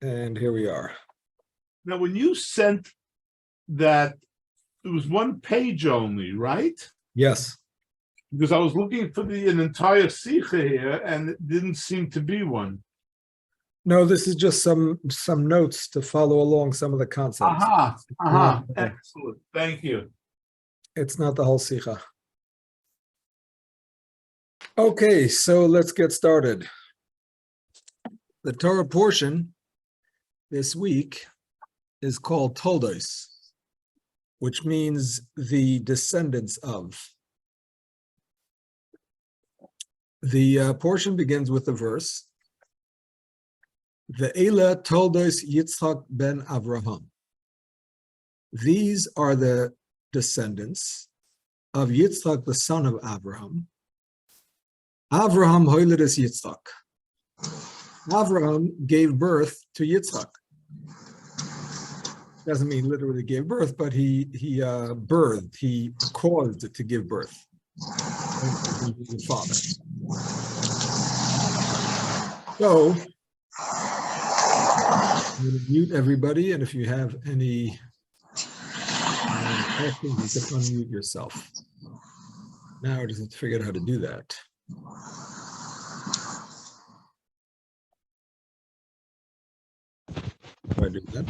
And here we are. Now, when you sent that, it was one page only, right? Yes. Because I was looking for an entire sikha here, and it didn't seem to be one. No, this is just some notes to follow along some of the concepts. Excellent. Thank you. It's not the whole sikha. Okay, so let's get started. The Torah portion this week is called Toldos, which means the descendants of. The portion begins with the verse, Ve'ela Toldos Yitzchok ben Avraham. These are the descendants of Yitzchok, the son of Abraham. Avraham hoiledes Yitzchok. Avraham gave birth to Yitzchok. Doesn't mean literally gave birth, but he birthed, he caused it to give birth. The father. So, I'm going to mute everybody, and if you have any questions, you can unmute yourself. Now I just have to figure out how to do that. How do I do that?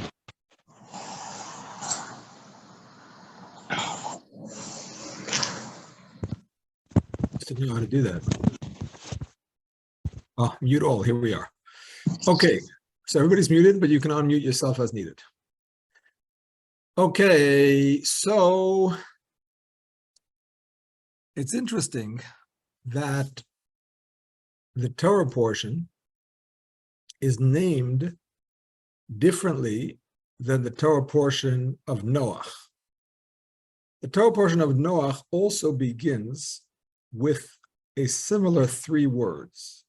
Just didn't know how to do that. Oh, mute all. Here we are. Okay, so everybody's muted, but you can unmute yourself as needed. Okay, so it's interesting that the Torah portion is named differently than the Torah portion of Noach. The Torah portion of Noach also begins with a similar three words,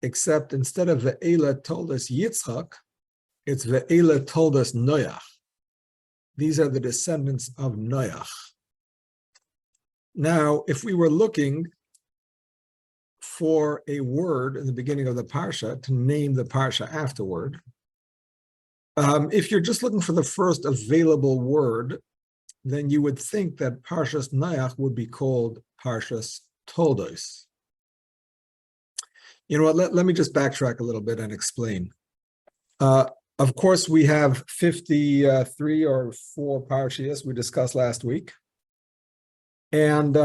except instead of Ve'ela Toldos Yitzchok, it's Ve'ela Toldos Noach. These are the descendants of Noach. Now, if we were looking for a word in the beginning of the parsha to name the parsha afterward, if you're just looking for the first available word, then you would think that Parshas Noach would be called Parshas Toldos. You know what, let me just backtrack a little bit and explain. Of course, we have 53 or 4 parshas we discussed last week. And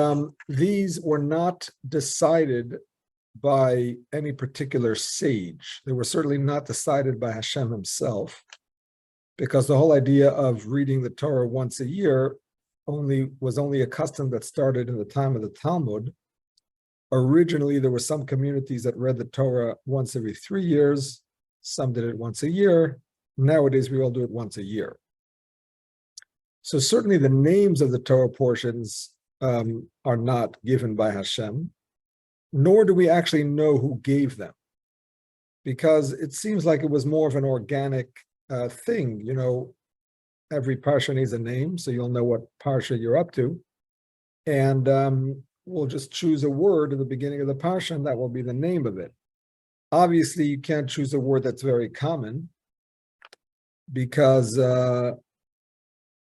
these were not decided by any particular sage. They were certainly not decided by Hashem himself, because the whole idea of reading the Torah once a year was only a custom that started in the time of the Talmud. Originally, there were some communities that read the Torah once every 3 years. Some did it once a year. Nowadays, we all do it once a year. So certainly the names of the Torah portions are not given by Hashem, nor do we actually know who gave them, because it seems like it was more of an organic thing. You know, every parsha needs a name, so you'll know what parsha you're up to. And we'll just choose a word at the beginning of the parsha, and that will be the name of it. Obviously, you can't choose a word that's very common, because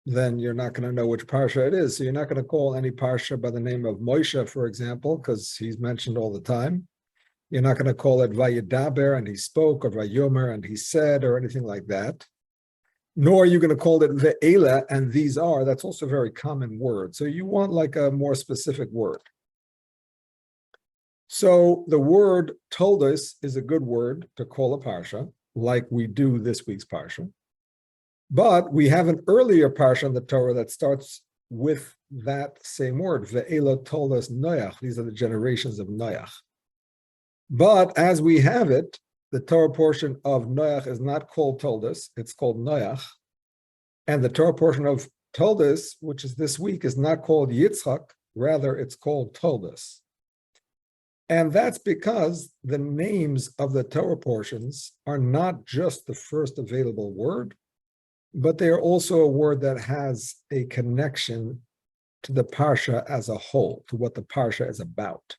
then you're not going to know which parsha it is. So you're not going to call any parsha by the name of Moshe, for example, because he's mentioned all the time. You're not going to call it Vayedaber, and he spoke, or Vayomer, and he said, or anything like that. Nor are you going to call it Ve'ela, and these are. That's also a very common word. So you want like a more specific word. So the word Toldos is a good word to call a parsha, like we do this week's parsha. But we have an earlier parsha in the Torah that starts with that same word, Ve'ela Toldos Noach. These are the generations of Noach. But as we have it, the Torah portion of Noach is not called Toldos, it's called Noach. And the Torah portion of Toldos, which is this week, is not called Yitzchok, rather it's called Toldos. And that's because the names of the Torah portions are not just the first available word, but they are also a word that has a connection to the parsha as a whole, to what the parsha is about.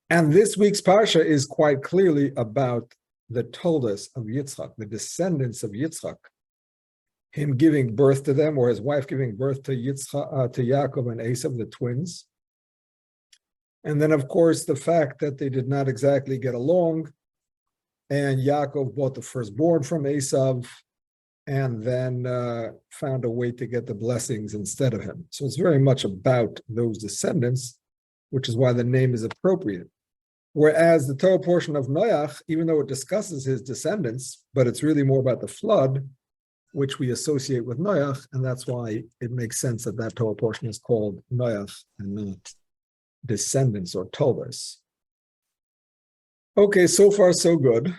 And this week's parsha is quite clearly about the Toldos of Yitzchok, the descendants of Yitzchok, him giving birth to them, or his wife giving birth to Yitzchak, to Yaakov and Esav, the twins. And then, of course, the fact that they did not exactly get along, and Yaakov bought the firstborn from Esav, and then found a way to get the blessings instead of him. So it's very much about those descendants, which is why the name is appropriate. Whereas the Torah portion of Noach, even though it discusses his descendants, but it's really more about the flood, which we associate with Noach, and that's why it makes sense that that Torah portion is called Noach and not descendants or Toldos. Okay, so far so good.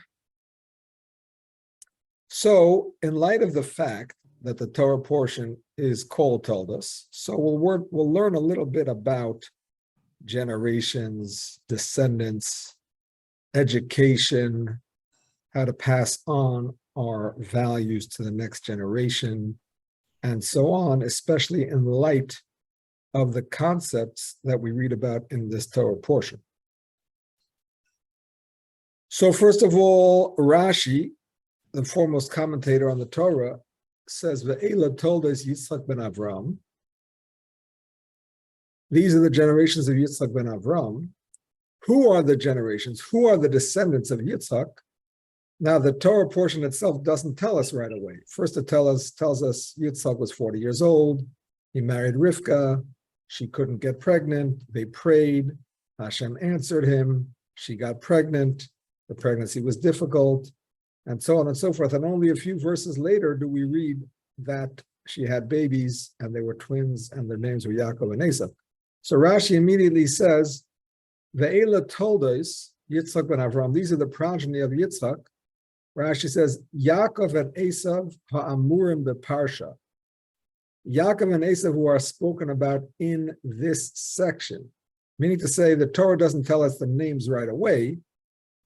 So, in light of the fact that the Torah portion is called Toldos, so we'll learn a little bit about generations, descendants, education, how to pass on our values to the next generation, and so on, especially in light of the concepts that we read about in this Torah portion. So first of all, Rashi, the foremost commentator on the Torah, says, Ve'ela Toldos Yitzchok ben Avram. These are the generations of Yitzchak ben Avram. Who are the generations? Who are the descendants of Yitzchak? Now, the Torah portion itself doesn't tell us right away. First, it tells us Yitzchak was 40 years old. He married Rivka. She couldn't get pregnant. They prayed. Hashem answered him. She got pregnant. The pregnancy was difficult, and so on and so forth. And only a few verses later do we read that she had babies, and they were twins, and their names were Yaakov and Esav. So Rashi immediately says, Ve'ela Toldos, Yitzchak ben Avram. These are the progeny of Yitzchak. Rashi says, Yaakov and Esav ha'amurim beparsha. Yaakov and Esav, who are spoken about in this section. Meaning to say, the Torah doesn't tell us the names right away.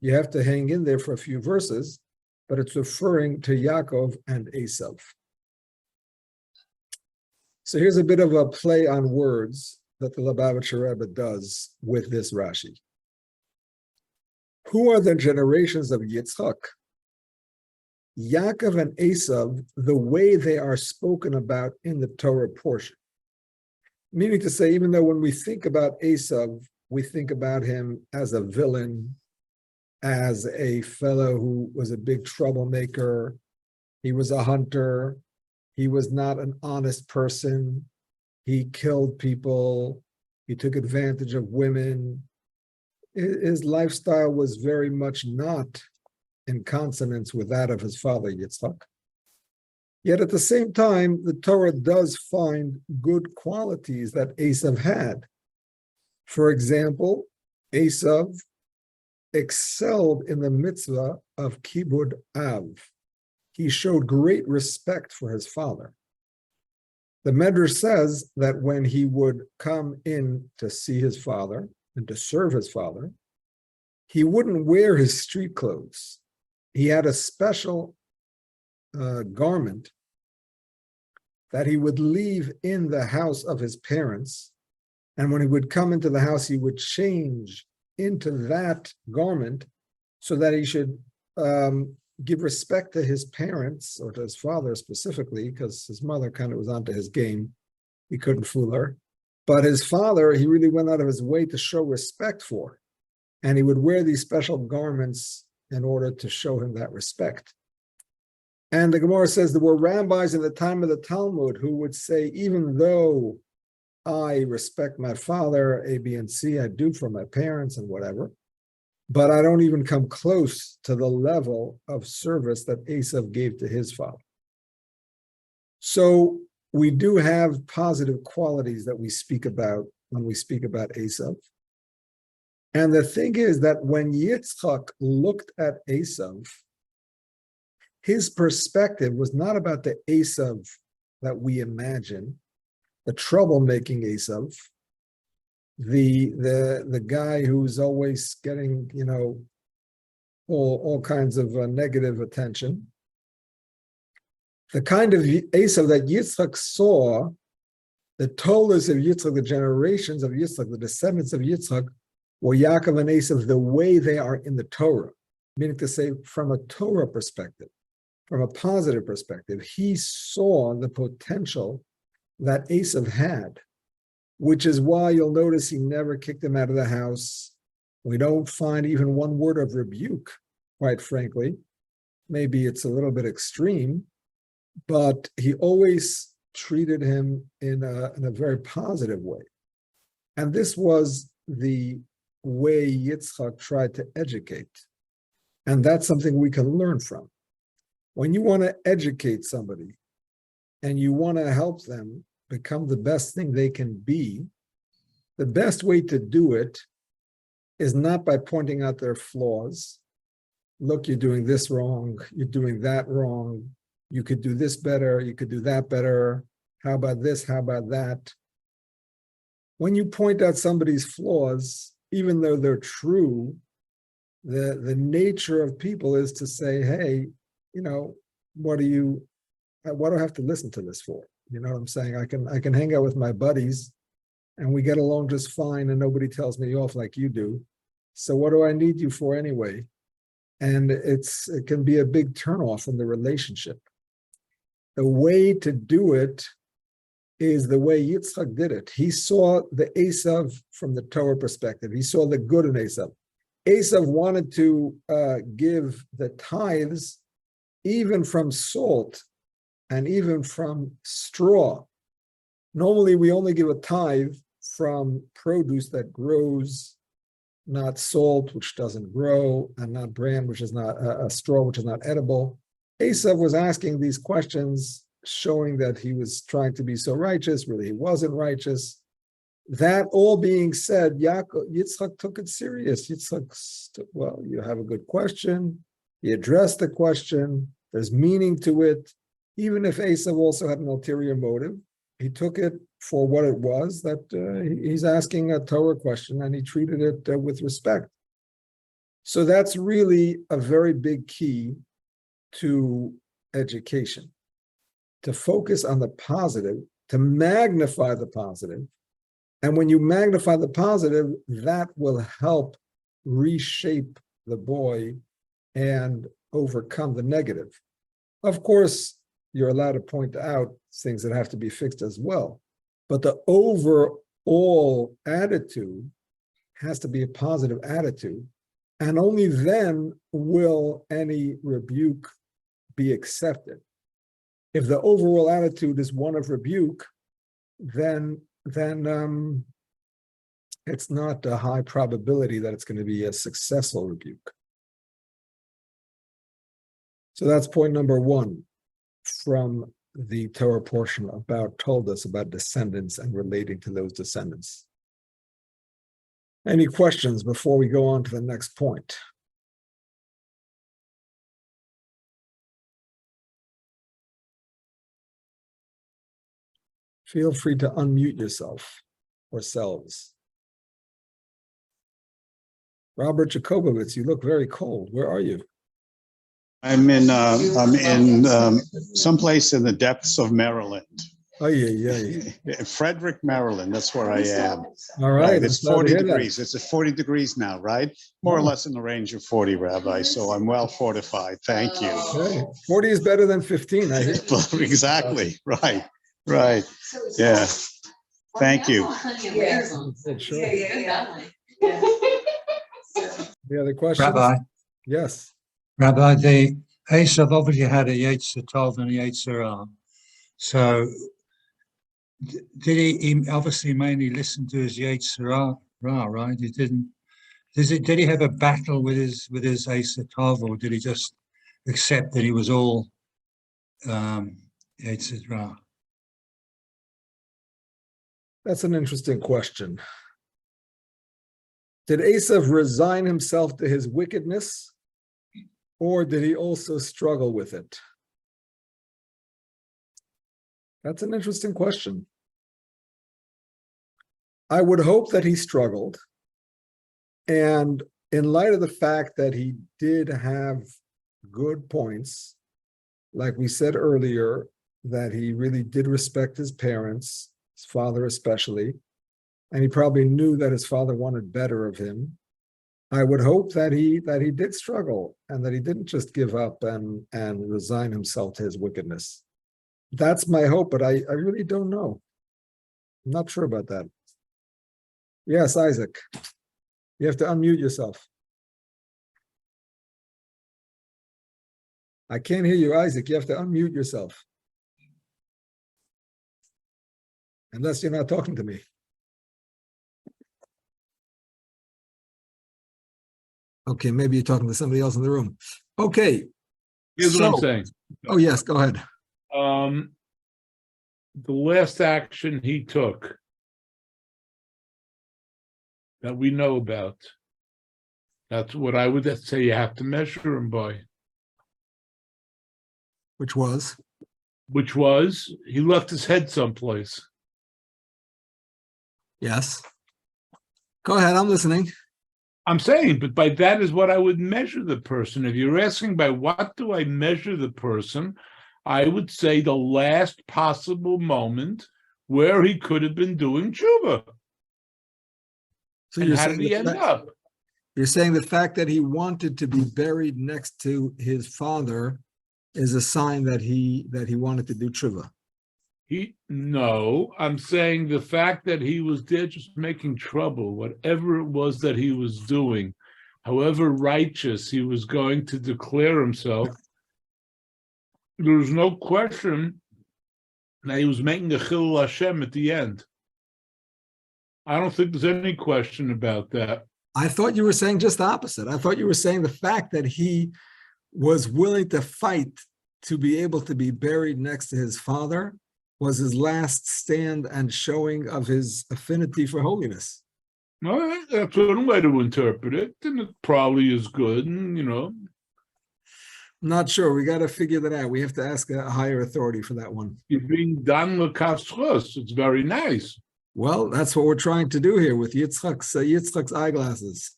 You have to hang in there for a few verses, but it's referring to Yaakov and Esav. So here's a bit of a play on words that the Lubavitcher Rebbe does with this Rashi. Who are the generations of Yitzchak? Yaakov and Esav, the way they are spoken about in the Torah portion. Meaning to say, even though when we think about Esav, we think about him as a villain, as a fellow who was a big troublemaker. He was a hunter. He was not an honest person. He killed people. He took advantage of women. His lifestyle was very much not in consonance with that of his father, Yitzchak. Yet at the same time, the Torah does find good qualities that Esav had. For example, Esav excelled in the mitzvah of kibud av. He showed great respect for his father. The Medrash says that when he would come in to see his father and to serve his father, he wouldn't wear his street clothes. He had a special garment that he would leave in the house of his parents. And when he would come into the house, he would change into that garment so that he should give respect to his parents, or to his father specifically, because his mother kind of was onto his game. He couldn't fool her. But his father, he really went out of his way to show respect for. And he would wear these special garments in order to show him that respect. And the Gemara says there were rabbis in the time of the Talmud who would say, even though I respect my father, A, B, and C, I do for my parents and whatever, but I don't even come close to the level of service that Esav gave to his father. So we do have positive qualities that we speak about when we speak about Esav. And the thing is that when Yitzchak looked at Esav, his perspective was not about the Esav that we imagine, the troublemaking Esav, the guy who's always getting, all kinds of negative attention. The kind of Esav that Yitzchak saw, the Toldos of Yitzchak, the generations of Yitzchak, the descendants of Yitzchak, were Yaakov and Esav the way they are in the Torah. meaning to say from a Torah perspective, from a positive perspective, he saw the potential that Esav had, which is why you'll notice he never kicked him out of the house. We don't find even one word of rebuke, quite frankly. Maybe it's a little bit extreme, but he always treated him in a very positive way. And this was the way Yitzchok tried to educate. And that's something we can learn from. When you want to educate somebody and you want to help them become the best thing they can be, the best way to do it is not by pointing out their flaws. Look, you're doing this wrong, you're doing that wrong, you could do this better, you could do that better, how about this, how about that? When you point out somebody's flaws, even though they're true, the nature of people is to say, hey, what do I have to listen to this for? You know what I'm saying? I can hang out with my buddies and we get along just fine and nobody tells me off like you do. So what do I need you for anyway? And it can be a big turnoff in the relationship. The way to do it is the way Yitzchak did it. He saw the Esav from the Torah perspective. He saw the good in Esav. Esav wanted to give the tithes even from salt and even from straw. Normally, we only give a tithe from produce that grows, not salt, which doesn't grow, and not bran, which is not a straw, which is not edible. Esav was asking these questions, showing that he was trying to be so righteous. Really, he wasn't righteous. That all being said, Yitzchak took it serious. Yitzchak said, well, you have a good question. He addressed the question. There's meaning to it. Even if Esav also had an ulterior motive, he took it for what it was, that he's asking a Torah question, and he treated it with respect. So that's really a very big key to education, to focus on the positive, to magnify the positive. And when you magnify the positive, that will help reshape the boy and overcome the negative. Of course, you're allowed to point out things that have to be fixed as well. But the overall attitude has to be a positive attitude. And only then will any rebuke be accepted. If the overall attitude is one of rebuke, then it's not a high probability that it's going to be a successful rebuke. So that's point number one from the Torah portion about Toldos, about descendants and relating to those descendants. Any questions before we go on to the next point? Feel free to unmute yourself or selves. Robert Jacobovitz, you look very cold. Where are you? I'm in someplace in the depths of Maryland. Oh, yeah. Frederick, Maryland. That's where I am. All right. It's 40 degrees. It's at 40 degrees now, right? More or less in the range of 40, Rabbi. So I'm well fortified. Thank you. Okay. 40 is better than 15, I hear. Exactly. Right. Yeah. Thank you. Sure. Any other questions? Rabbi, Yes. Rabbi, the Esav obviously had a Yetzer Tov and a Yetzer Ra. So did he obviously mainly listen to his Yetzer Ra, right? He didn't. Did he have a battle with his Yetzer Tov, or did he just accept that he was all Yetzer Ra? That's an interesting question. Did Esav resign himself to his wickedness, or did he also struggle with it? That's an interesting question. I would hope that he struggled. And in light of the fact that he did have good points, like we said earlier, that he really did respect his parents, his father especially, and he probably knew that his father wanted better of him. I would hope that he did struggle and that he didn't just give up and resign himself to his wickedness. That's my hope, but I really don't know. I'm not sure about that. Yes, Isaac. You have to unmute yourself. I can't hear you, Isaac. You have to unmute yourself. Unless you're not talking to me. Okay, maybe you're talking to somebody else in the room. Okay. Here's what I'm saying. Oh, yes, go ahead. The last action he took that we know about, that's what I would say you have to measure him by. Which was? Which was, he left his head someplace. Yes. Go ahead, I'm listening. I'm saying, but by that is what I would measure the person. If you're asking by what do I measure the person, I would say the last possible moment where he could have been doing tshuva. So And you're how saying did he end up? You're saying the fact that he wanted to be buried next to his father is a sign that he wanted to do tshuva. No, I'm saying the fact that he was there just making trouble, whatever it was that he was doing, however righteous he was going to declare himself, there was no question that he was making a chilul Hashem at the end. I don't think there's any question about that. I thought you were saying just the opposite. I thought you were saying the fact that he was willing to fight to be able to be buried next to his father was his last stand and showing of his affinity for holiness. All right, that's one way to interpret it, and it probably is good, and I'm not sure. We got to figure that out. We have to ask a higher authority for that one. you're being done l'kafschus. It's very nice. Well, that's what we're trying to do here with Yitzchok's eyeglasses.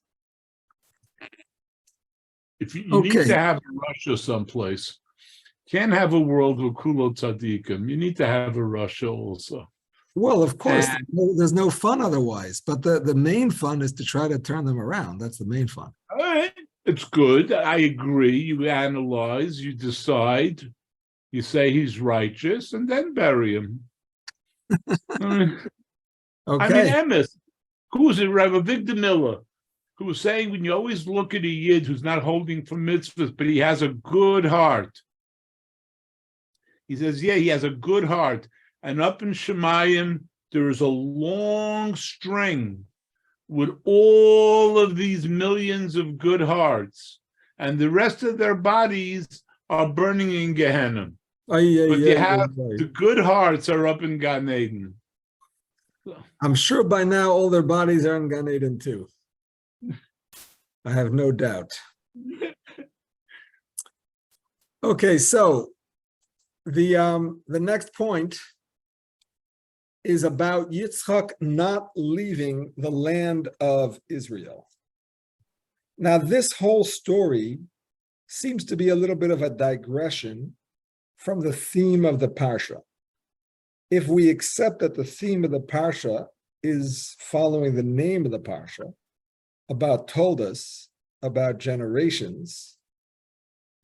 If you need Okay. to have a Russia someplace, can't have a world with kulo tzaddikim. You need to have a Russia also. Well, of course, there's no fun otherwise. But the main fun is to try to turn them around. That's the main fun. All right, it's good. I agree. You analyze, you decide, you say he's righteous, and then bury him. Okay. Emes, who was it? Rabbi Victor Miller, who was saying when you always look at a yid who's not holding for mitzvahs, but he has a good heart. He says, yeah, he has a good heart. And up in Shemayim, there is a long string with all of these millions of good hearts. And the rest of their bodies are burning in Gehenna. But the good hearts are up in Gan Eden. I'm sure by now all their bodies are in Gan Eden too. I have no doubt. Okay, so the next point is about Yitzchok not leaving the land of Israel. Now, this whole story seems to be a little bit of a digression from the theme of the Parsha. If we accept that the theme of the Parsha is following the name of the Parsha, about Toldos, about generations,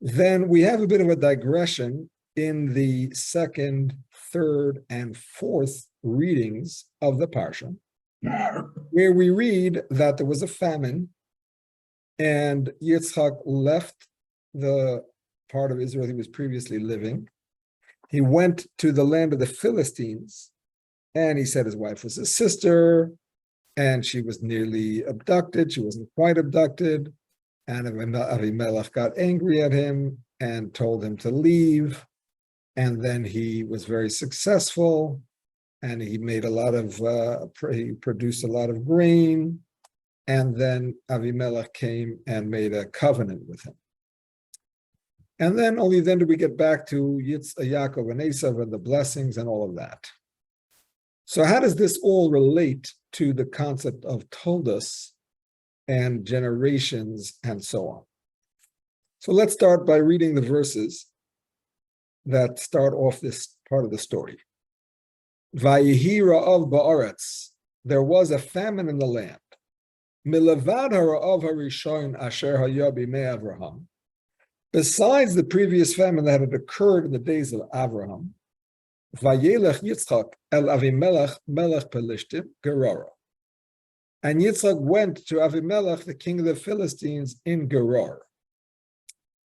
then we have a bit of a digression in the second, third, and fourth readings of the Parsha, where we read that there was a famine and Yitzchok left the part of Israel he was previously living. He went to the land of the Philistines, and he said his wife was his sister, and she was nearly abducted. She wasn't quite abducted. And Avimelech got angry at him and told him to leave. And then he was very successful, and he made a lot of, he produced a lot of grain. And then Avimelech came and made a covenant with him. And then only then do we get back to Yaakov and Esav and the blessings and all of that. So how does this all relate to the concept of Toldos and generations and so on? So let's start by reading the verses that start off this part of the story. Vayihi ra'av ba'aretz, there was a famine in the land. Milavad hara'av harishon asher haya b'mei Avraham. Besides the previous famine that had occurred in the days of Avraham, Vayelech Yitzchok el Avimelech melech Pelishtim Gerara. And Yitzchok went to Avimelech, the king of the Philistines, in Gerar.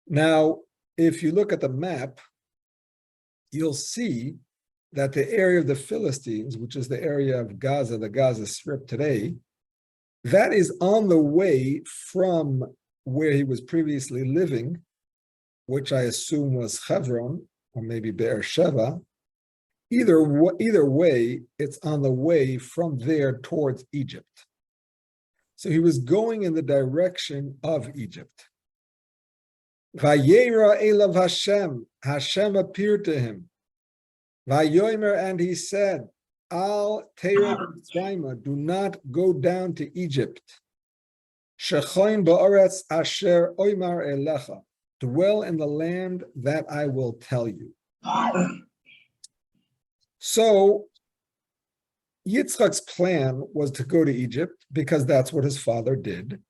Now, if you look at the map, you'll see that the area of the Philistines, which is the area of Gaza, the Gaza Strip today, that is on the way from where he was previously living, which I assume was Hebron, or maybe Beersheba. Either way, it's on the way from there towards Egypt. So he was going in the direction of Egypt. Vayera elav Hashem, Hashem appeared to him. Vayomer, and he said, Al tered Mitzrayma, do not go down to Egypt. Shechoin ba'aretz asher oymar elecha, dwell in the land that I will tell you. So Yitzchak's plan was to go to Egypt because that's what his father did.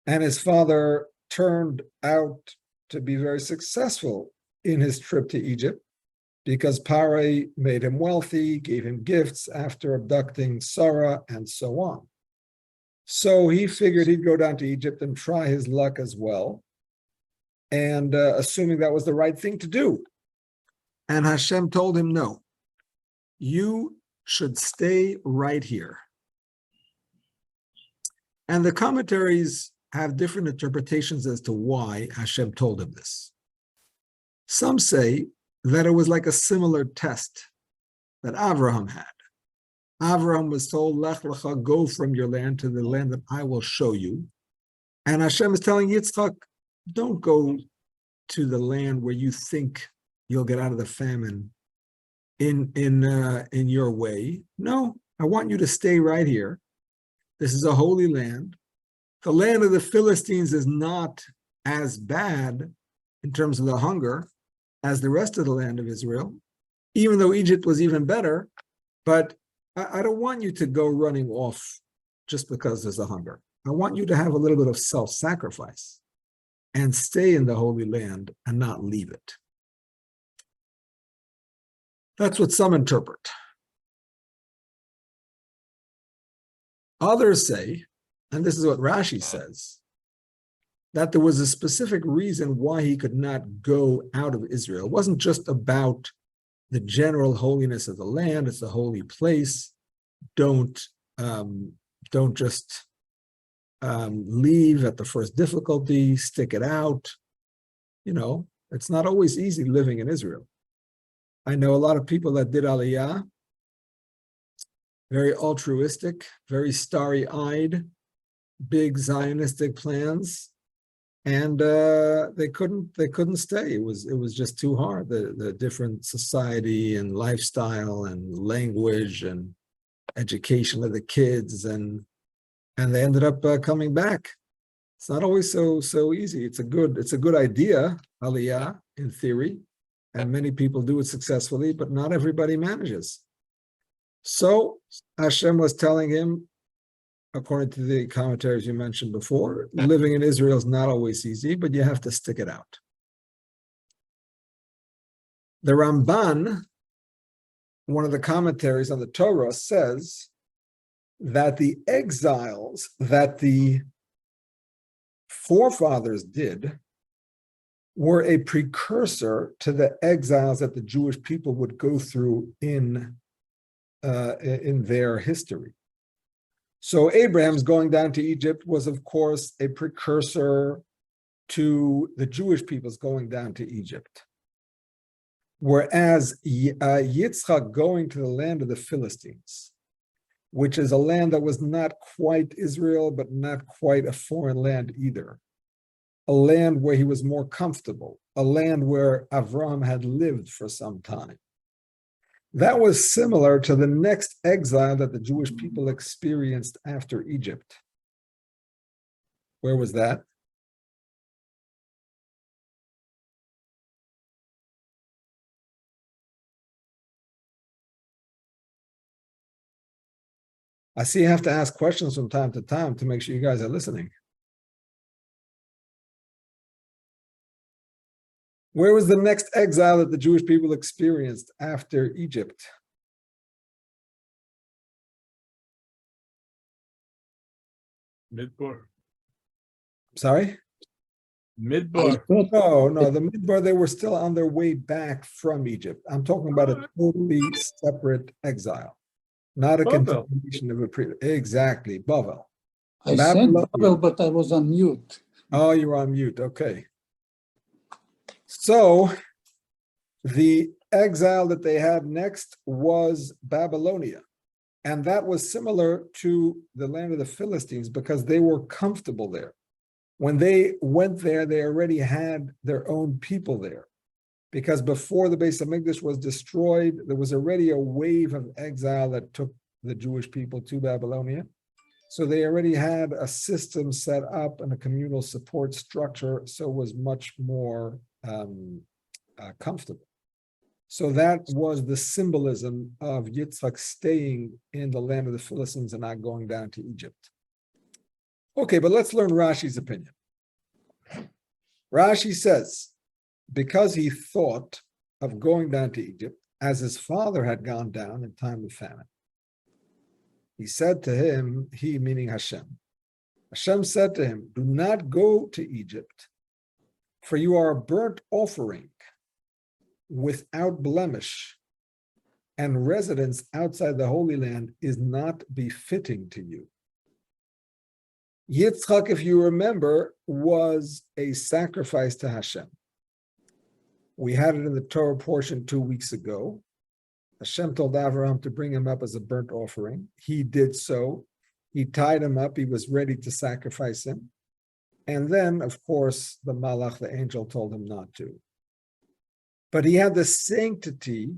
And his father turned out to be very successful in his trip to Egypt because Pare made him wealthy, gave him gifts after abducting Sarah, and so on. So he figured he'd go down to Egypt and try his luck as well, and assuming that was the right thing to do. And Hashem told him, no, you should stay right here. And the commentaries have different interpretations as to why Hashem told him this. Some say that it was like a similar test that Avraham had. Avraham was told, Lech lecha, go from your land to the land that I will show you. And Hashem is telling Yitzchak, don't go to the land where you think you'll get out of the famine in your way. No, I want you to stay right here. This is a holy land. The land of the Philistines is not as bad in terms of the hunger as the rest of the land of Israel, even though Egypt was even better. But I don't want you to go running off just because there's a hunger. I want you to have a little bit of self-sacrifice and stay in the Holy Land and not leave it. That's what some interpret. Others say, and this is what Rashi says, that there was a specific reason why he could not go out of Israel. It wasn't just about the general holiness of the land. It's a holy place. Don't just leave at the first difficulty, stick it out. You know, it's not always easy living in Israel. I know a lot of people that did Aliyah, very altruistic, very starry-eyed, big Zionistic plans, and they couldn't stay. It was just too hard. The different society and lifestyle and language and education of the kids, and they ended up coming back. It's not always so easy. It's a good idea, Aliyah, in theory, and many people do it successfully, but not everybody manages. So Hashem was telling him, according to the commentaries you mentioned before, living in Israel is not always easy, but you have to stick it out. The Ramban, one of the commentaries on the Torah, says that the exiles that the forefathers did were a precursor to the exiles that the Jewish people would go through in their history. So Abraham's going down to Egypt was, of course, a precursor to the Jewish people's going down to Egypt. Whereas Yitzchak going to the land of the Philistines, which is a land that was not quite Israel, but not quite a foreign land either, a land where he was more comfortable, a land where Avram had lived for some time. That was similar to the next exile that the Jewish people experienced after Egypt. Where was that? I see you have to ask questions from time to time to make sure you guys are listening. Where was the next exile that the Jewish people experienced after Egypt? Midbar. Sorry? Midbar. No, the Midbar, they were still on their way back from Egypt. I'm talking about a totally separate exile, not a Bavel. continuation of a previous. Exactly, Bavel. I said Babylonia. Babel, but I was on mute. Oh, you're on mute. Okay. So the exile that they had next was Babylonia. And that was similar to the land of the Philistines because they were comfortable there. When they went there, they already had their own people there. Because before the Beis Hamikdash was destroyed, there was already a wave of exile that took the Jewish people to Babylonia. So they already had a system set up and a communal support structure, so it was much more comfortable. So that was the symbolism of Yitzchok staying in the land of the Philistines and not going down to Egypt. Okay, but let's learn Rashi's opinion. Rashi says, because he thought of going down to Egypt, as his father had gone down in time of famine, he said to him, he meaning Hashem, Hashem said to him, do not go to Egypt, for you are a burnt offering without blemish, and residence outside the Holy Land is not befitting to you. Yitzchok, if you remember, was a sacrifice to Hashem. We had it in the Torah portion 2 weeks ago. Hashem told Avraham to bring him up as a burnt offering. He did so. He tied him up. He was ready to sacrifice him. And then, of course, the Malach, the angel, told him not to. But he had the sanctity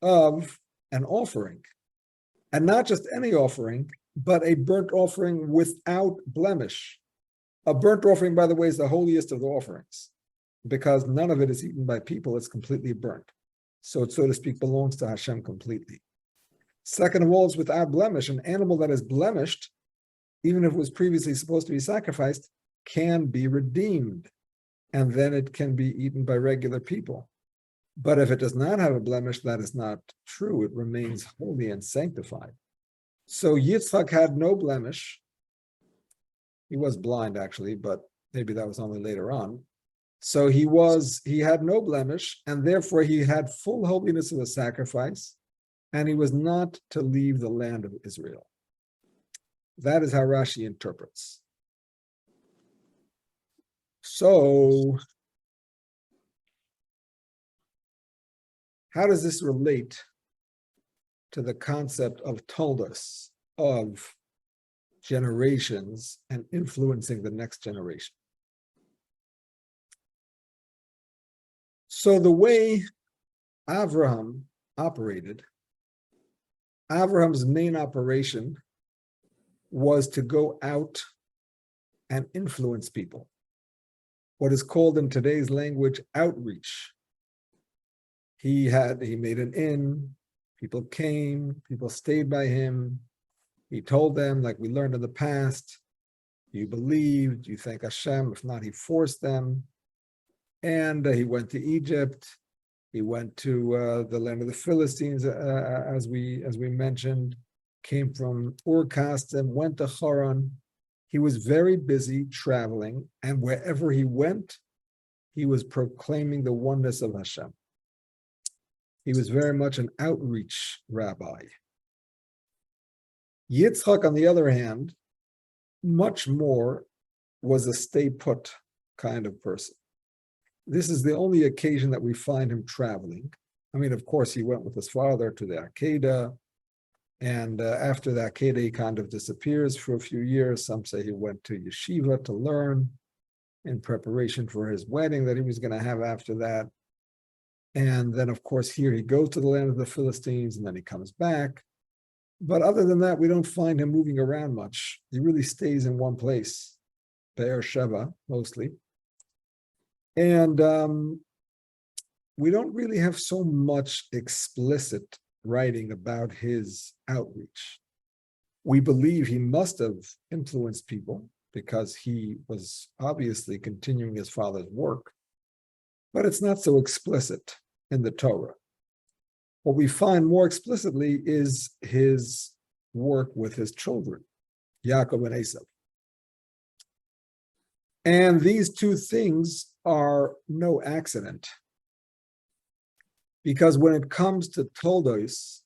of an offering. And not just any offering, but a burnt offering without blemish. A burnt offering, by the way, is the holiest of the offerings, because none of it is eaten by people. It's completely burnt. So it, so to speak, belongs to Hashem completely. Second of all, it's without blemish. An animal that is blemished, even if it was previously supposed to be sacrificed, can be redeemed. And then it can be eaten by regular people. But if it does not have a blemish, that is not true. It remains holy and sanctified. So Yitzchak had no blemish. He was blind, actually, but maybe that was only later on. So he had no blemish, and therefore he had full holiness of the sacrifice, and he was not to leave the land of Israel. That is how Rashi interprets. So, how does this relate to the concept of Toldos, of generations and influencing the next generation? So the way Avraham operated, Avraham's main operation was to go out and influence people. What is called in today's language outreach. He made an inn, people came, people stayed by him. He told them, like we learned in the past, you believed, you thank Hashem, if not, he forced them. And he went to Egypt. He went to the land of the Philistines, as we mentioned, came from Ur-Kasdim, went to Haran. He was very busy traveling, and wherever he went, he was proclaiming the oneness of Hashem. He was very much an outreach rabbi. Yitzchak, on the other hand, much more was a stay put kind of person. This is the only occasion that we find him traveling. I mean, of course, he went with his father to the Akedah, and after the Akedah, he kind of disappears for a few years. Some say he went to yeshiva to learn in preparation for his wedding that he was going to have after that. And then, of course, here he goes to the land of the Philistines, and then he comes back. But other than that, we don't find him moving around much. He really stays in one place, Be'er Sheva, mostly. And we don't really have so much explicit writing about his outreach. We believe he must have influenced people because he was obviously continuing his father's work, but it's not so explicit in the Torah. What we find more explicitly is his work with his children, Yaakov and Esav. And these two things are no accident, because when it comes to Toldos,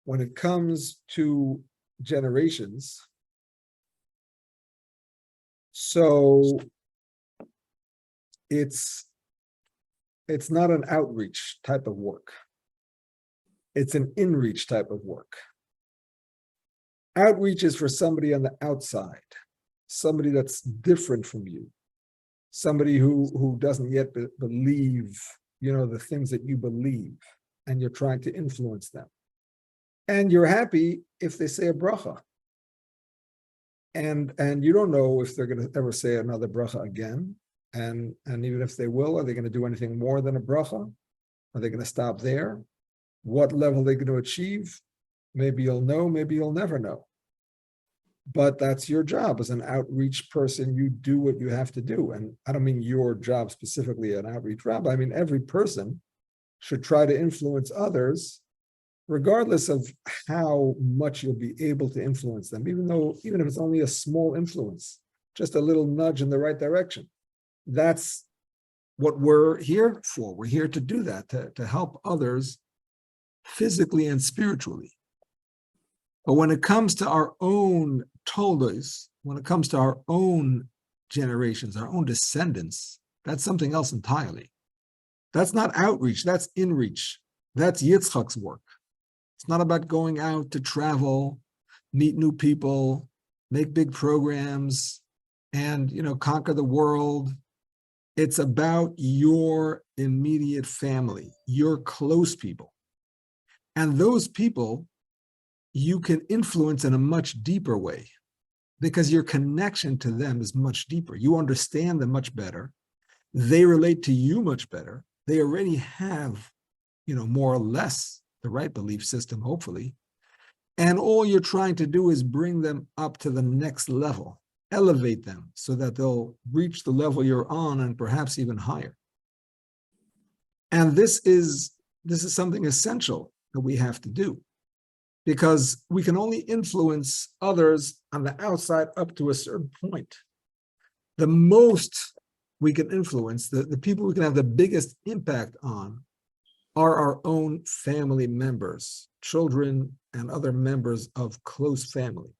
when it comes to generations, so it's not an outreach type of work. It's an in-reach type of work. Outreach is for somebody on the outside, somebody that's different from you, somebody who doesn't yet believe, the things that you believe, and you're trying to influence them. And you're happy if they say a bracha. And you don't know if they're going to ever say another bracha again. And even if they will, are they going to do anything more than a bracha? Are they going to stop there? What level are they going to achieve? Maybe you'll know, maybe you'll never know. But that's your job as an outreach person. You do what you have to do. And I don't mean your job specifically, an outreach rabbi. I mean, every person should try to influence others, regardless of how much you'll be able to influence them, even if it's only a small influence, just a little nudge in the right direction. That's what we're here for. We're here to do that, to help others physically and spiritually. But when it comes to our own Toldos, when it comes to our own generations, our own descendants, that's something else entirely. That's not outreach, that's inreach. That's Yitzchok's work. It's not about going out to travel, meet new people, make big programs, and conquer the world. It's about your immediate family, your close people. And those people you can influence in a much deeper way because your connection to them is much deeper. You understand them much better. They relate to you much better. They already have, more or less the right belief system, hopefully. And all you're trying to do is bring them up to the next level, elevate them so that they'll reach the level you're on and perhaps even higher. And this is something essential that we have to do, because we can only influence others on the outside up to a certain point. The most we can influence, the people we can have the biggest impact on, are our own family members, children and other members of close family.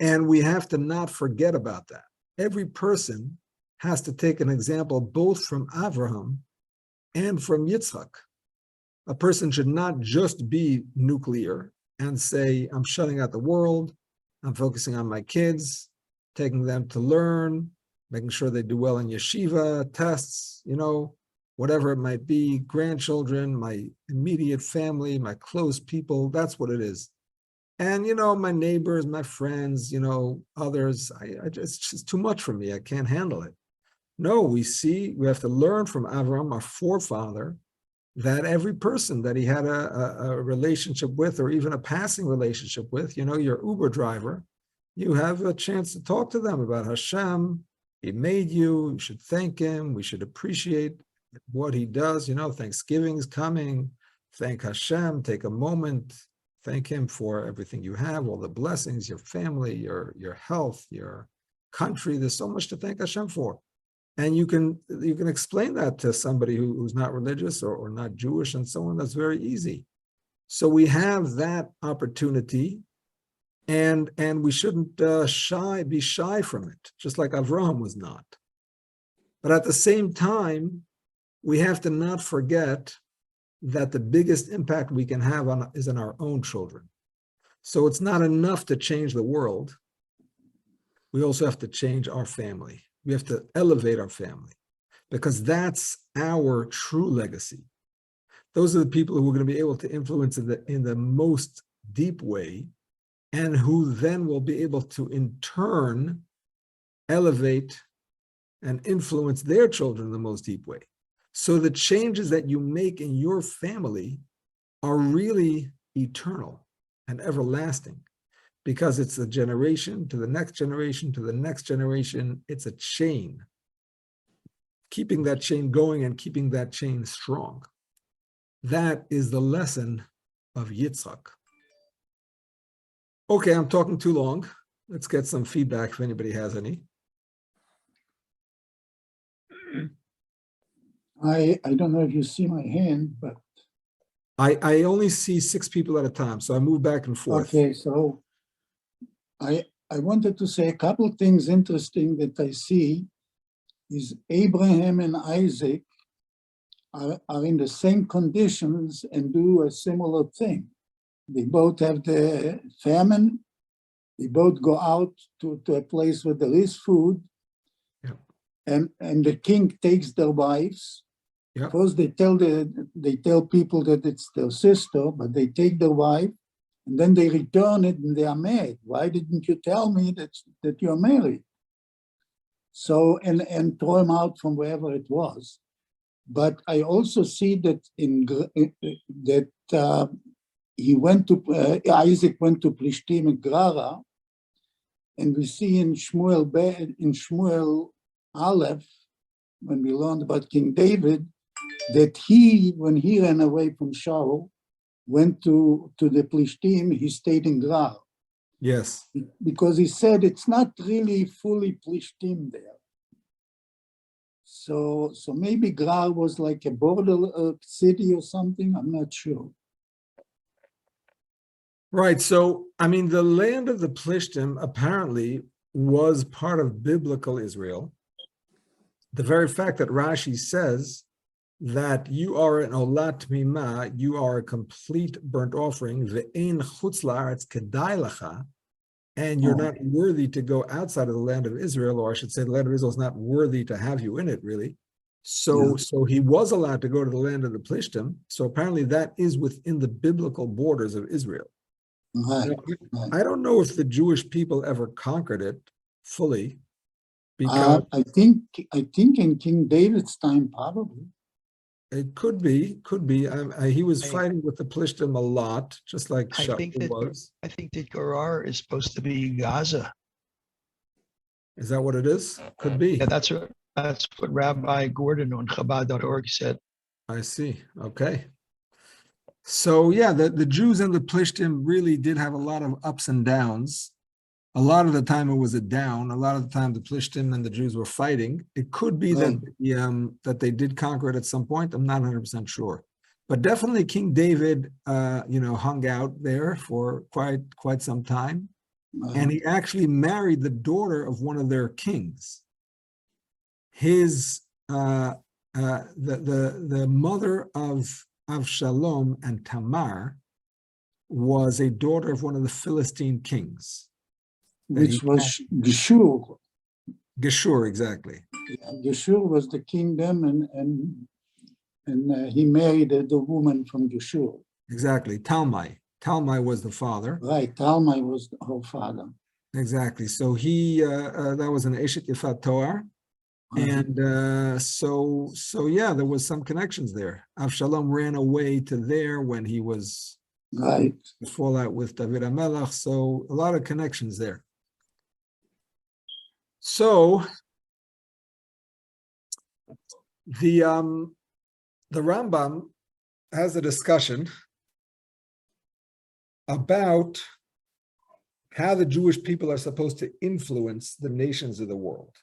And we have to not forget about that. Every person has to take an example both from Avraham and from Yitzchok. A person should not just be nuclear and say, I'm shutting out the world, I'm focusing on my kids, taking them to learn, making sure they do well in yeshiva, tests, whatever it might be, grandchildren, my immediate family, my close people, that's what it is. And, my neighbors, my friends, others, it's just too much for me. I can't handle it. No, we have to learn from Avraham, our forefather, that every person that he had a relationship with, or even a passing relationship with, your Uber driver, you have a chance to talk to them about Hashem. He made you, you should thank him. We should appreciate what he does. Thanksgiving's coming. Thank Hashem, take a moment, thank him for everything you have, all the blessings, your family, your health, your country. There's so much to thank Hashem for. And you can explain that to somebody who's not religious or not Jewish and so on. That's very easy. So we have that opportunity, and we shouldn't be shy from it, just like Avraham was not. But at the same time, we have to not forget that the biggest impact we can have is on our own children. So it's not enough to change the world. We also have to change our family. We have to elevate our family, because that's our true legacy. Those are the people who are going to be able to influence in the most deep way, and who then will be able to, in turn, elevate and influence their children in the most deep way. So the changes that you make in your family are really eternal and everlasting, because it's a generation to the next generation to the next generation. It's a chain. Keeping that chain going and keeping that chain strong. That is the lesson of Yitzchok. Okay, I'm talking too long. Let's get some feedback if anybody has any. I don't know if you see my hand, but I only see 6 people at a time, so I move back and forth. okay, so I wanted to say a couple of things interesting that I see is Abraham and Isaac are in the same conditions and do a similar thing. They both have the famine. They both go out to a place where there is food. Yeah. And the king takes their wives. Yeah. First they tell people that it's their sister, but they take their wife and then they return it and they are mad. Why didn't you tell me that you're married? So, and throw him out from wherever it was. But I also see that Isaac went to Plishtim and Gerara, and we see in Shmuel Aleph, when we learned about King David, that when he ran away from Shaul, went to the Plishtim, he stayed in Gerar. Yes. Because he said it's not really fully Plishtim there. So maybe Gerar was like a border city or something, I'm not sure. Right. So, I mean, the land of the Plishtim apparently was part of biblical Israel. The very fact that Rashi says that you are an olat mima, you are a complete burnt offering, ve'ein chutz la'aretz kedai lacha, and you're not worthy to go outside of the land of Israel, or I should say the land of Israel is not worthy to have you in it, really. So he was allowed to go to the land of the Plishtim. So apparently that is within the biblical borders of Israel. Right. I don't know if the Jewish people ever conquered it fully, because I think in King David's time, probably. it could be. He was fighting with the Plishtim a lot, just like Shaul was. I think that Gerar is supposed to be Gaza. Is that what it is? Could be. Yeah, that's what Rabbi Gordon on Chabad.org said. I see. Okay. So yeah, the Jews and the Plishtim really did have a lot of ups and downs. A lot of the time it was a down. A lot of the time the Plishtim and the Jews were fighting. It could be that they did conquer it at some point. I'm not 100% sure, but definitely King David, hung out there for quite some time, and he actually married the daughter of one of their kings. His the mother of Avshalom and Tamar was a daughter of one of the Philistine kings. Which was Geshur. Geshur, exactly. Yeah, Geshur was the kingdom, and he married the woman from Geshur. Exactly. Talmai was the father. Right, Talmai was her father. Exactly. So he that was an Eshet Yefat Toar. And so yeah, there was some connections there. Avshalom ran away to there when he was right. Fallout with David HaMelech. So a lot of connections there. So the Rambam has a discussion about how the Jewish people are supposed to influence the nations of the world.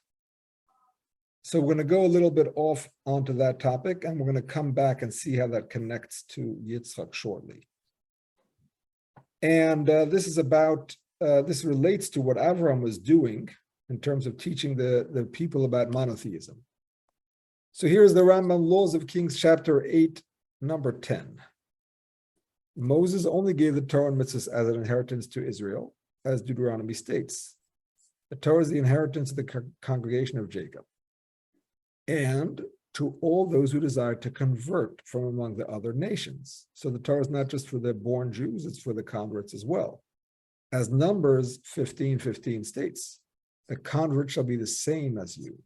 So we're going to go a little bit off onto that topic, and we're going to come back and see how that connects to Yitzchok shortly. And this relates to what Avram was doing in terms of teaching the people about monotheism. So here's the Rambam Laws of Kings, chapter 8, number 10. Moses only gave the Torah and mitzvahs as an inheritance to Israel, as Deuteronomy states. The Torah is the inheritance of the congregation of Jacob, and to all those who desire to convert from among the other nations. So the Torah is not just for the born Jews, it's for the converts as well. As Numbers 15:15 states, the convert shall be the same as you.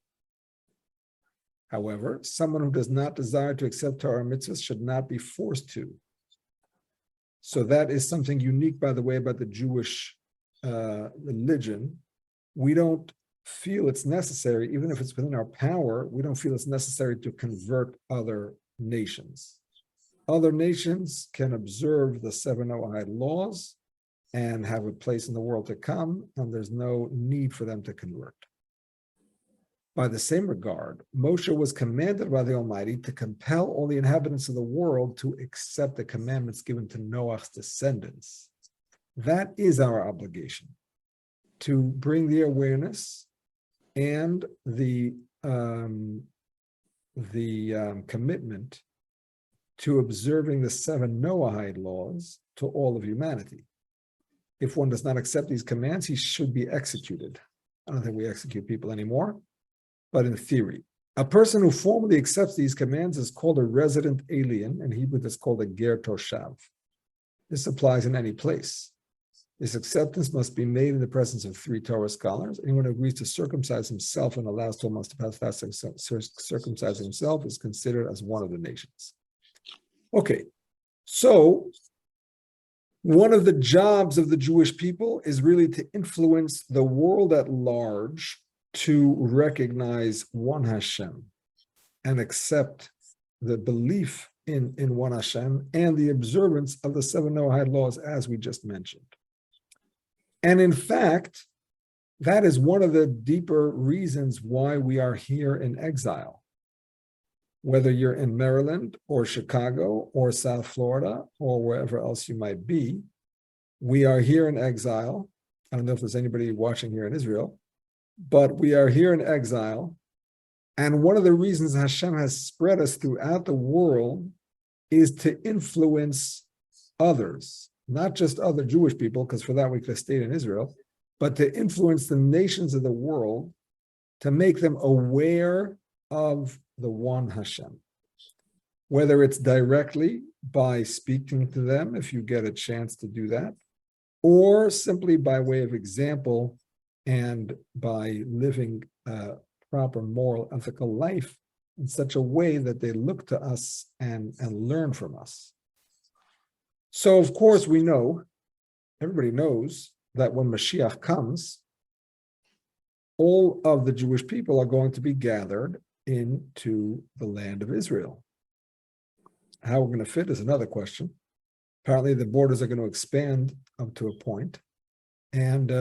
However, someone who does not desire to accept Torah and mitzvahs should not be forced to. So that is something unique, by the way, about the Jewish religion. We don't feel it's necessary, even if it's within our power, we don't feel it's necessary to convert other nations. Other nations can observe the 7 Noahide laws and have a place in the world to come, and there's no need for them to convert. By the same regard, Moshe was commanded by the Almighty to compel all the inhabitants of the world to accept the commandments given to Noah's descendants. That is our obligation, to bring the awareness and the commitment to observing the 7 Noahide laws to all of humanity. If one does not accept these commands, he should be executed. I don't think we execute people anymore, but in theory. A person who formally accepts these commands is called a resident alien. In Hebrew, that's called a ger toshav. This applies in any place. This acceptance must be made in the presence of 3 Torah scholars. Anyone who agrees to circumcise himself and allows 12 months to pass without circumcising himself is considered as one of the nations. Okay, so one of the jobs of the Jewish people is really to influence the world at large to recognize one Hashem and accept the belief in one Hashem and the observance of the 7 Noahide laws, as we just mentioned. And in fact, that is one of the deeper reasons why we are here in exile. Whether you're in Maryland or Chicago or South Florida or wherever else you might be, we are here in exile. I don't know if there's anybody watching here in Israel, but we are here in exile. And one of the reasons Hashem has spread us throughout the world is to influence others, not just other Jewish people, because for that we could have stayed in Israel, but to influence the nations of the world, to make them aware of the one Hashem. Whether it's directly by speaking to them, if you get a chance to do that, or simply by way of example and by living a proper moral, ethical life in such a way that they look to us and learn from us. So, of course, we know, everybody knows, that when Mashiach comes, all of the Jewish people are going to be gathered into the land of Israel. How we're going to fit is another question. Apparently, the borders are going to expand up to a point, and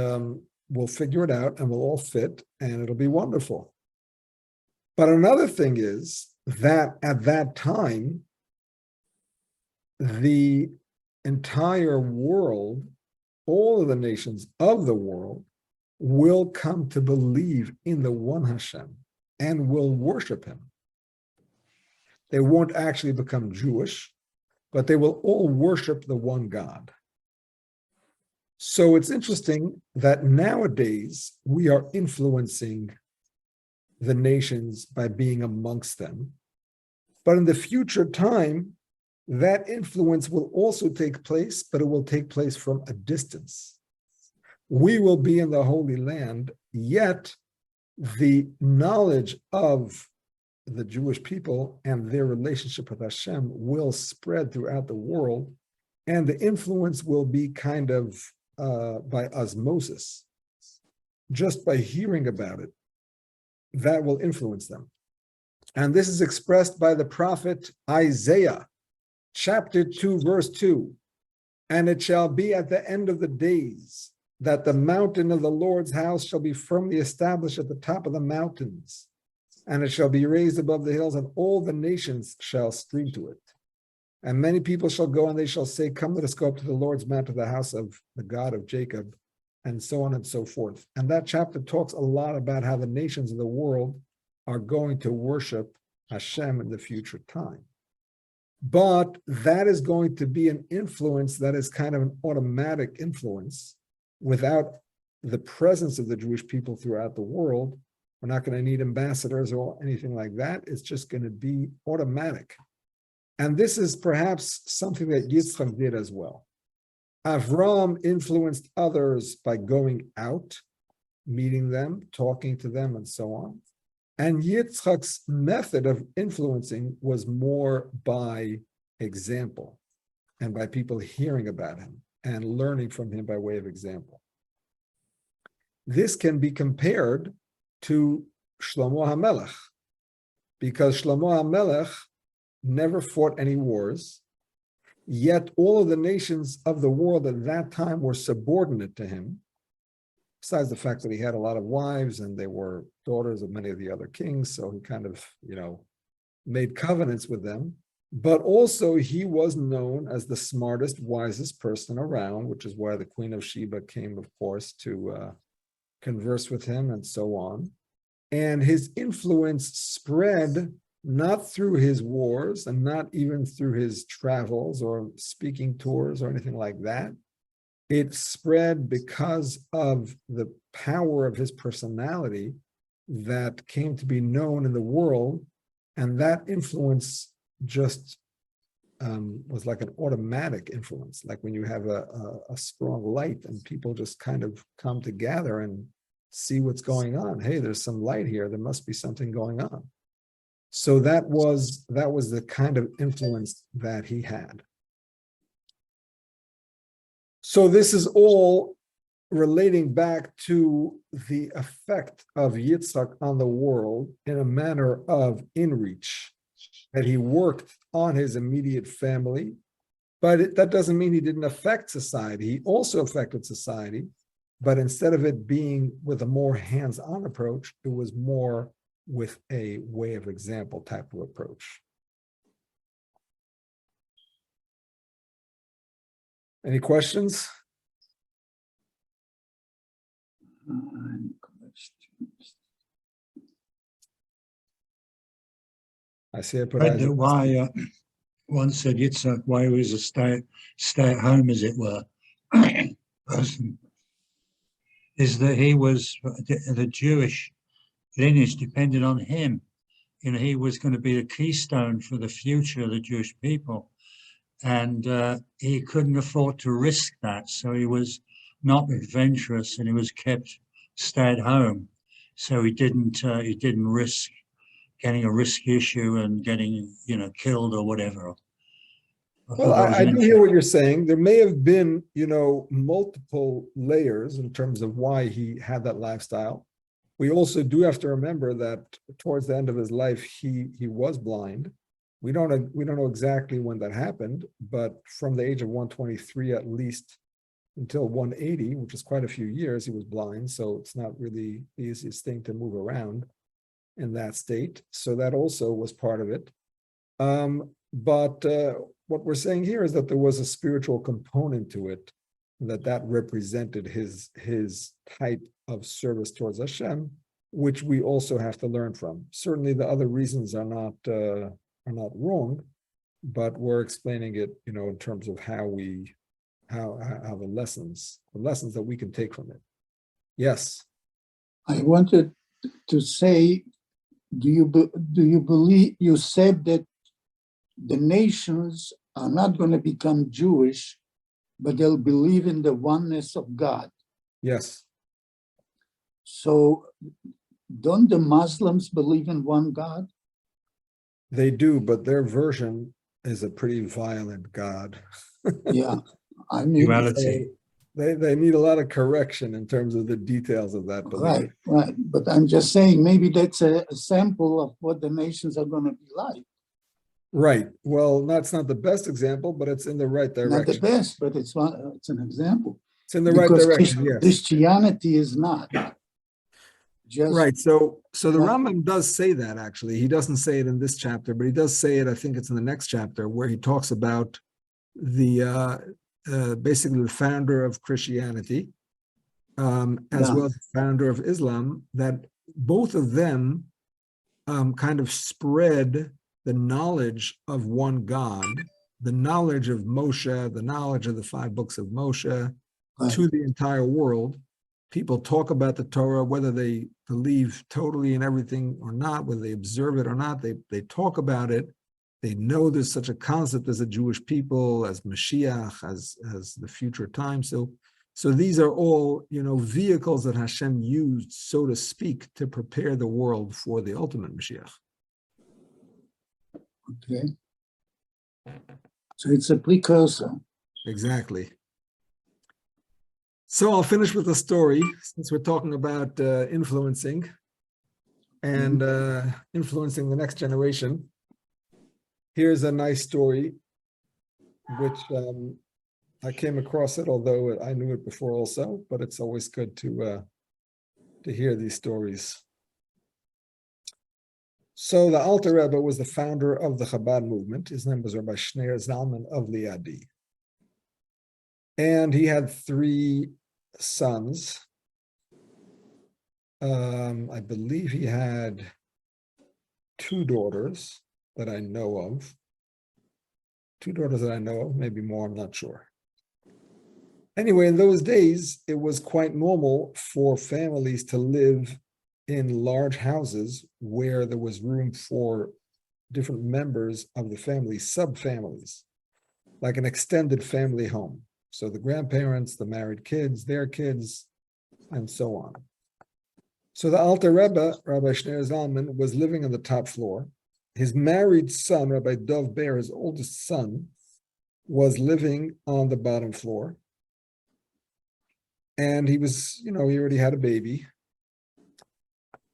we'll figure it out, and we'll all fit, and it'll be wonderful. But another thing is that at that time, the entire world, all of the nations of the world, will come to believe in the one Hashem and will worship him. They won't actually become Jewish, but they will all worship the one God. So it's interesting that nowadays we are influencing the nations by being amongst them. But in the future time, that influence will also take place, but it will take place from a distance. We will be in the Holy Land, yet the knowledge of the Jewish people and their relationship with Hashem will spread throughout the world, and the influence will be kind of by osmosis. Just by hearing about it, that will influence them. And this is expressed by the prophet Isaiah, chapter 2, verse 2. And it shall be at the end of the days that the mountain of the Lord's house shall be firmly established at the top of the mountains, and it shall be raised above the hills, and all the nations shall stream to it. And many people shall go, and they shall say, come, let us go up to the Lord's mount, to the house of the God of Jacob, and so on and so forth. And that chapter talks a lot about how the nations of the world are going to worship Hashem in the future time. But that is going to be an influence that is kind of an automatic influence. Without the presence of the Jewish people throughout the world, we're not going to need ambassadors or anything like that. It's just going to be automatic. And this is perhaps something that Yitzchok did as well. Avram influenced others by going out, meeting them, talking to them, and so on. And Yitzchok's method of influencing was more by example. and by people hearing about him and learning from him by way of example. This can be compared to Shlomo HaMelech, because Shlomo HaMelech never fought any wars, yet all of the nations of the world at that time were subordinate to him, besides the fact that he had a lot of wives and they were daughters of many of the other kings, so he kind of, made covenants with them. But also he was known as the smartest, wisest person around, which is why the Queen of Sheba came, of course, to converse with him and so on. And his influence spread not through his wars and not even through his travels or speaking tours or anything like that. It spread because of the power of his personality that came to be known in the world. And that influence just was like an automatic influence, like when you have a strong light and people just kind of come together and see what's going on. Hey, there's some light here. There must be something going on. So that was the kind of influence that he had. So this is all relating back to the effect of Yitzchok on the world in a manner of inreach, that he worked on his immediate family, but that doesn't mean he didn't affect society. He also affected society, but instead of it being with a more hands-on approach, it was more with a way of example type of approach. Any questions? I see I put Read that why one said Yitzchok, why he was a stay at home, as it were, person, is that he was the Jewish lineage depended on him. He was going to be the keystone for the future of the Jewish people, and he couldn't afford to risk that, so he was not adventurous, and he was kept stay at home. So he didn't risk getting a risk issue and getting killed or whatever. Well, I do hear what you're saying. There may have been, multiple layers in terms of why he had that lifestyle. We also do have to remember that towards the end of his life, he was blind. We don't know exactly when that happened, but from the age of 123 at least until 180, which is quite a few years, he was blind. So it's not really the easiest thing to move around in that state. So that also was part of it. But what we're saying here is that there was a spiritual component to it, that represented his type of service towards Hashem, which we also have to learn from. Certainly the other reasons are not wrong, but we're explaining it, in terms of how the lessons that we can take from it. Yes. I wanted to say, do you believe, you said that the nations are not going to become Jewish, but they'll believe in the oneness of God. Yes. So don't the Muslims believe in one God? They do, but their version is a pretty violent God. Yeah, I mean, duality. They need a lot of correction in terms of the details of that belief. Right. But I'm just saying, maybe that's a sample of what the nations are going to be like. Right. Well, that's not the best example, but it's in the right direction. Not the best, but it's an example. It's in the right direction, yes. Christianity is not. Just Right. So the Rambam does say that, actually. He doesn't say it in this chapter, but he does say it, I think it's in the next chapter, where he talks about the basically the founder of Christianity, as well as the founder of Islam, that both of them kind of spread the knowledge of one God, the knowledge of Moshe, the knowledge of the 5 books of Moshe to the entire world. People talk about the Torah, whether they believe totally in everything or not, whether they observe it or not, they talk about it. They know there's such a concept as a Jewish people, as Mashiach, as the future time. So these are all, vehicles that Hashem used, so to speak, to prepare the world for the ultimate Mashiach. okay. So it's a precursor. Exactly. So I'll finish with a story, since we're talking about influencing and influencing the next generation. Here's a nice story, which I came across it, although I knew it before also, but it's always good to hear these stories. So the Alter Rebbe was the founder of the Chabad movement. His name was Rabbi Shneir Zalman of Liadi. And he had 3 sons. I believe he had 2 daughters that I know of. 2 daughters that I know of, maybe more, I'm not sure. Anyway, in those days, it was quite normal for families to live in large houses where there was room for different members of the family, subfamilies, like an extended family home. So the grandparents, the married kids, their kids, and so on. So the Alter Rebbe, Rabbi Shneir Zalman, was living on the top floor. His married son, Rabbi Dov Ber, his oldest son, was living on the bottom floor. And he was, he already had a baby.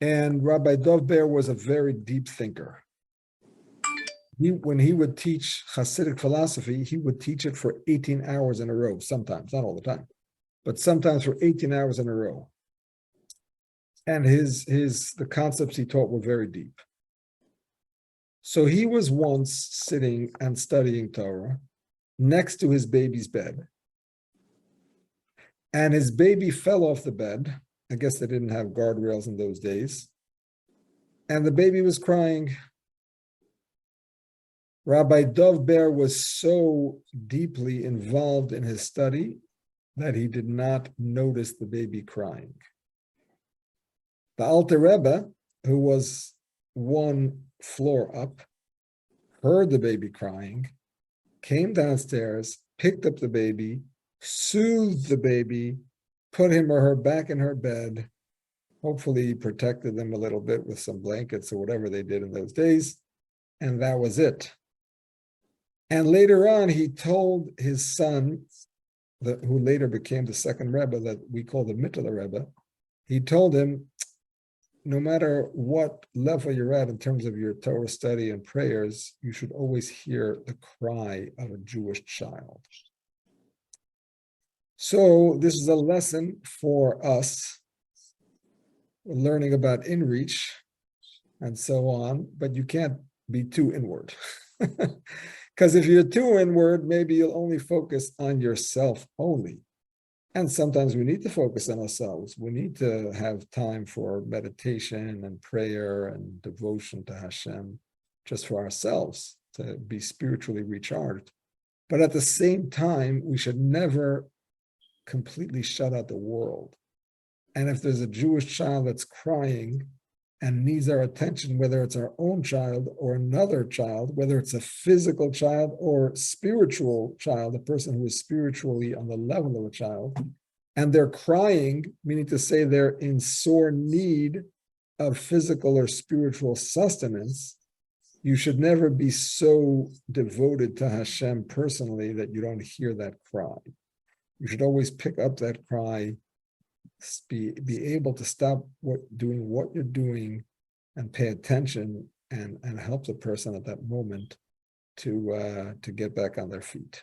And Rabbi Dov Ber was a very deep thinker. When he would teach Hasidic philosophy, he would teach it for 18 hours in a row, sometimes, not all the time, but sometimes for 18 hours in a row. And the concepts he taught were very deep. So he was once sitting and studying Torah next to his baby's bed. And his baby fell off the bed. I guess they didn't have guardrails in those days. And the baby was crying. Rabbi Dov Ber was so deeply involved in his study that he did not notice the baby crying. The Alter Rebbe, who was 1 floor up, heard the baby crying, came downstairs, picked up the baby, soothed the baby, put him or her back in her bed, hopefully protected them a little bit with some blankets or whatever they did in those days, and that was it. And later on, he told his son, who later became the second Rebbe that we call the Mittler Rebbe, he told him, no matter what level you're at in terms of your Torah study and prayers, you should always hear the cry of a Jewish child. So this is a lesson for us. We're learning about inreach and so on, but you can't be too inward. Because if you're too inward, maybe you'll only focus on yourself only. And sometimes we need to focus on ourselves. We need to have time for meditation and prayer and devotion to Hashem, just for ourselves, to be spiritually recharged. But at the same time, we should never completely shut out the world. And if there's a Jewish child that's crying and needs our attention, whether it's our own child or another child, whether it's a physical child or spiritual child, a person who is spiritually on the level of a child, and they're crying, meaning to say they're in sore need of physical or spiritual sustenance, you should never be so devoted to Hashem personally that you don't hear that cry. You should always pick up that cry, be able to stop doing what you're doing and pay attention and help the person at that moment to get back on their feet.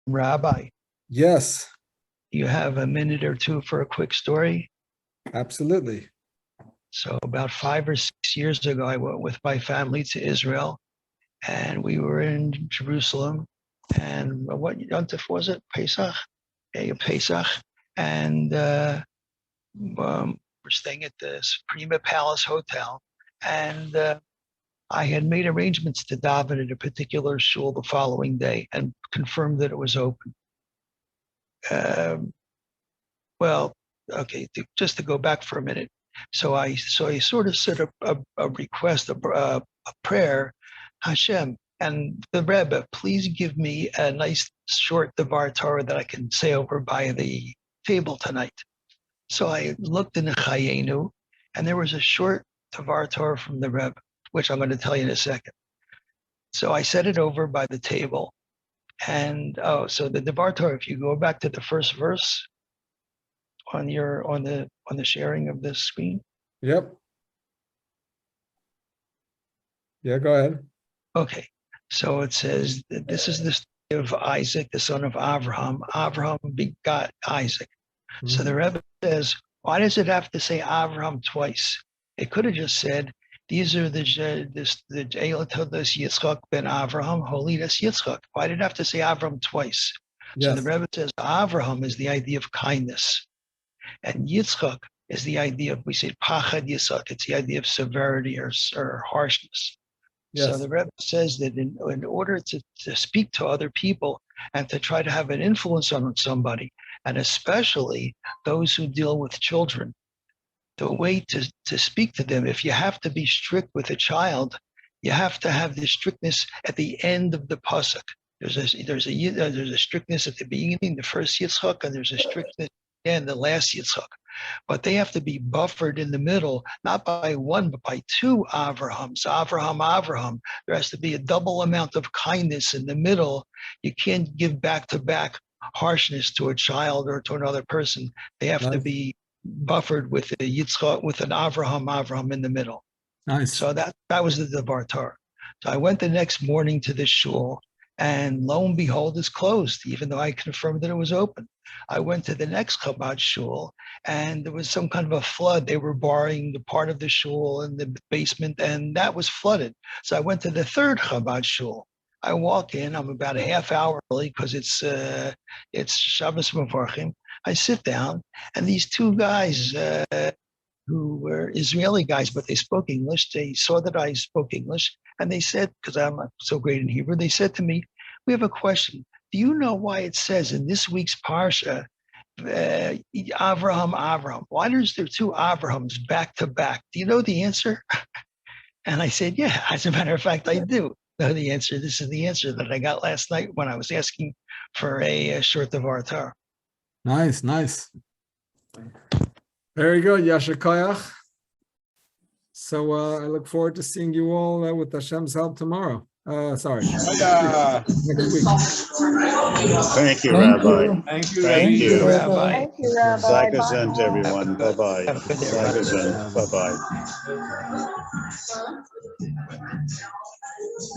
Rabbi, Yes, you have a minute or two for a quick story? absolutely. So about 5 or 6 years ago, I went with my family to Israel, and we were in Jerusalem. And what Yontif was it? Pesach? Yeah, Pesach. And we're staying at the Prima Palace Hotel. And I had made arrangements to daven at a particular shul the following day and confirmed that it was open. Well, okay, just to go back for a minute. So I sort of set up a request, a prayer, Hashem, and the Rebbe, please give me a nice short Devar Torah that I can say over by the table tonight. So I looked in the Chayenu, and there was a short Devar Torah from the Rebbe, which I'm going to tell you in a second. So I set it over by the table. And so the Devar Torah, if you go back to the first verse on the sharing of this screen. Yep. Yeah, go ahead. Okay. So it says that this is the story of Isaac, the son of Abraham. Abraham begot Isaac. So the Rebbe says, why does it have to say Abraham twice? It could have just said, these are the Toldos Yitzchok ben Abraham, Holidas Yitzchok. Why did it have to say Abraham twice? So the Yes. Rebbe says, Abraham is the idea of kindness. And Yitzchok is the idea of, we say, Pachad Yitzchok. It's the idea of severity or harshness. So Yes. the Rebbe says that in order to speak to other people and to try to have an influence on somebody, and especially those who deal with children, the way to speak to them, if you have to be strict with a child, you have to have the strictness at the end of the pasuk. There's a strictness at the beginning, the first Yitzchok, and there's a strictness and the last Yitzchok. But they have to be buffered in the middle, not by one, but by two Avrahams. Avraham. There has to be a double amount of kindness in the middle. You can't give back-to-back harshness to a child or to another person. They have to be buffered with a Yitzchak, with an Avraham in the middle. Nice. So that was the Devar Torah. So I went the next morning to the shul, and lo and behold, it's closed, even though I confirmed that it was open. I went to the next Chabad shul, and there was some kind of a flood. They were borrowing the part of the shul in the basement, and that was flooded. So I went to the third Chabad shul. I walk in, I'm about a half hour early because it's Shabbos Mevorchim. I sit down, and these two guys who were Israeli guys, but they spoke English. They saw that I spoke English, and they said, because I'm not so great in Hebrew, they said to me, we have a question. Do you know why it says in this week's Parsha, Avraham? Why is there two Avrahams back to back? Do you know the answer? And I said, yeah, as a matter of fact, I do know the answer. This is the answer that I got last night when I was asking for a short Devar Torah. Nice. Very good, Yasher Koyach. So I look forward to seeing you all with Hashem's help tomorrow. Next week. Thank you, Rabbi. Thank you, Thank Rebbe. you. Rabbi. Thank you, Rabbi. Sei Bye. gesund, everyone. Bye-bye. Have a good day, Sei Rabbi. gesund. Bye-bye.